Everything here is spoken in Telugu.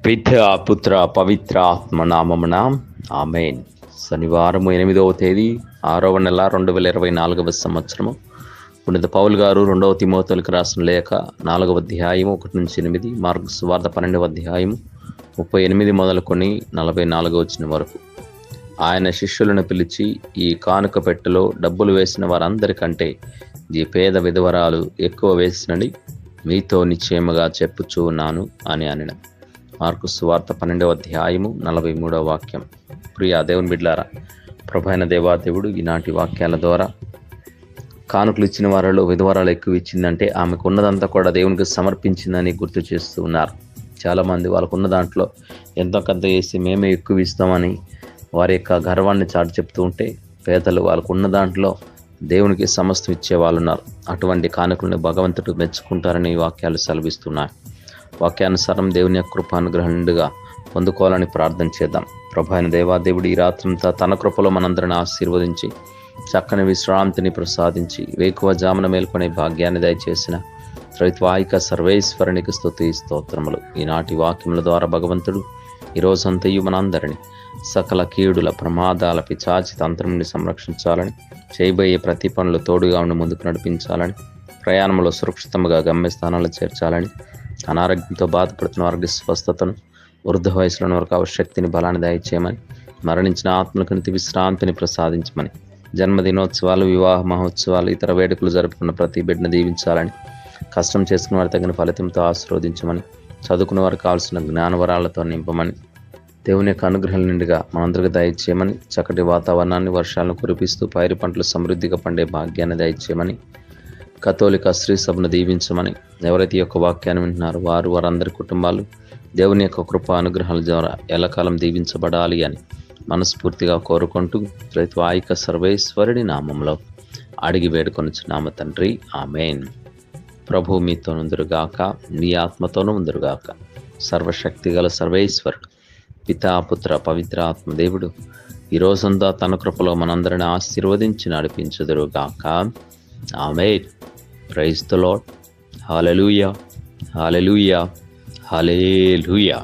పిత పుత్ర పవిత్ర ఆత్మ నామమున ఆమేన్. శనివారం 8వ తేదీ 6వ నెల 2024 సంవత్సరము. పునీత పౌలు గారు 2వ తిమోతేయులకు రాసిన లేఖ 4వ అధ్యాయం 1-8, మార్కు సువార్త 12వ అధ్యాయం 38 మొదలుకొని 44 వచ్చిన వరకు. ఆయన శిష్యులను పిలిచి, ఈ కానుక పెట్టెలో డబ్బులు వేసిన వారందరికంటే ఈ పేద విధవరాలు ఎక్కువ వేసినని మీతో నిశ్చయముగా చెప్పుచూ ఉన్నాను అని అనిన. మార్కు సువార్త 12వ అధ్యాయము 43వ వాక్యం. ప్రియా దేవుని బిడ్డలారా, ప్రభు అయిన దేవాదేవుడు ఈనాటి వాక్యాల ద్వారా కానుకలు ఇచ్చిన వారిలో విధవరాలు ఎక్కువ ఇచ్చిందంటే ఆమెకు ఉన్నదంతా కూడా దేవునికి సమర్పించిందని గుర్తు చేస్తూ ఉన్నారు. చాలామంది వాళ్ళకు ఉన్న దాంట్లో ఎంతో కొంత వేసి మేమే ఎక్కువ ఇస్తామని వారి యొక్క గర్వాన్ని చాటి చెప్తూ ఉంటే, పేదలు వాళ్ళకు ఉన్న దాంట్లో దేవునికి సమస్తం ఇచ్చే వాళ్ళు ఉన్నారు. అటువంటి కానుకలను భగవంతుడు మెచ్చుకుంటారని ఈ వాక్యాలు సెలవిస్తున్నాయి. వాక్యానుసారం దేవుని యొక్క కృపానుగ్రహం నిండుగా పొందుకోవాలని ప్రార్థన చేద్దాం. ప్రభు అయిన దేవాదేవుడు ఈ రాత్రంతా తన కృపలో మనందరిని ఆశీర్వదించి చక్కని విశ్రాంతిని ప్రసాదించి వేకువ జామున మేల్కొనే భాగ్యాన్ని దయచేసిన త్రైత్వాయిక సర్వేశ్వరునికి స్తుతి స్తోత్రములు. ఈనాటి వాక్యముల ద్వారా భగవంతుడు ఈ రోజంతయు మనందరినీ సకల కీడుల ప్రమాదాల పిచాచి తంత్రం నుండి సంరక్షించాలని, చేయబోయే ప్రతి పనులు తోడుగా ఉండి ముందుకు నడిపించాలని, ప్రయాణంలో సురక్షితంగా గమ్యస్థానాలు చేర్చాలని, అనారోగ్యంతో బాధపడుతున్న వారికి స్వస్థతను, వృద్ధ వయసులోని వరకు శక్తిని, బలాన్ని దయచేయమని, మరణించిన ఆత్మలకు నిత్య విశ్రాంతిని ప్రసాదించమని, జన్మదినోత్సవాలు, వివాహ మహోత్సవాలు, ఇతర వేడుకలు జరుపుకున్న ప్రతి బిడ్డను దీవించాలని, కష్టం చేసుకున్న వారి తగిన ఫలితంతో ఆశీర్వదించమని, చదువుకున్న వారికి కావాల్సిన జ్ఞానవరాలతో నింపమని, దేవుని యొక్క అనుగ్రహాల నిండుగా మనందరికీ దయచేయమని, చక్కటి వాతావరణాన్ని, వర్షాలను కురిపిస్తూ పైరు పంటలు సమృద్ధిగా పండే భాగ్యాన్ని దయచేయమని, కథోలిక స్త్రీ సభను దీవించమని, ఎవరైతే ఈ యొక్క వాక్యాన్ని వింటున్నారో వారందరి కుటుంబాలు దేవుని యొక్క కృప అనుగ్రహాల ద్వారా ఎల్లకాలం దీవించబడాలి అని మనస్ఫూర్తిగా కోరుకుంటూ త్రైత్వాయిక సర్వేశ్వరుడి నామంలో అడిగి వేడుకొనుచున్నాము తండ్రి, ఆమేన్. ప్రభు మీతో నుందురుగాక, మీ ఆత్మతోనూ ఉందురుగాక. సర్వశక్తి గల సర్వేశ్వరుడు పితా పుత్ర పవిత్ర ఆత్మ దేవుడు ఈ రోజంతా తన కృపలో మనందరిని ఆశీర్వదించి నడిపించుదురుగాక. ఆమేన్. Praise the Lord. హల్లెలూయా, హల్లెలూయా, హల్లెలూయా.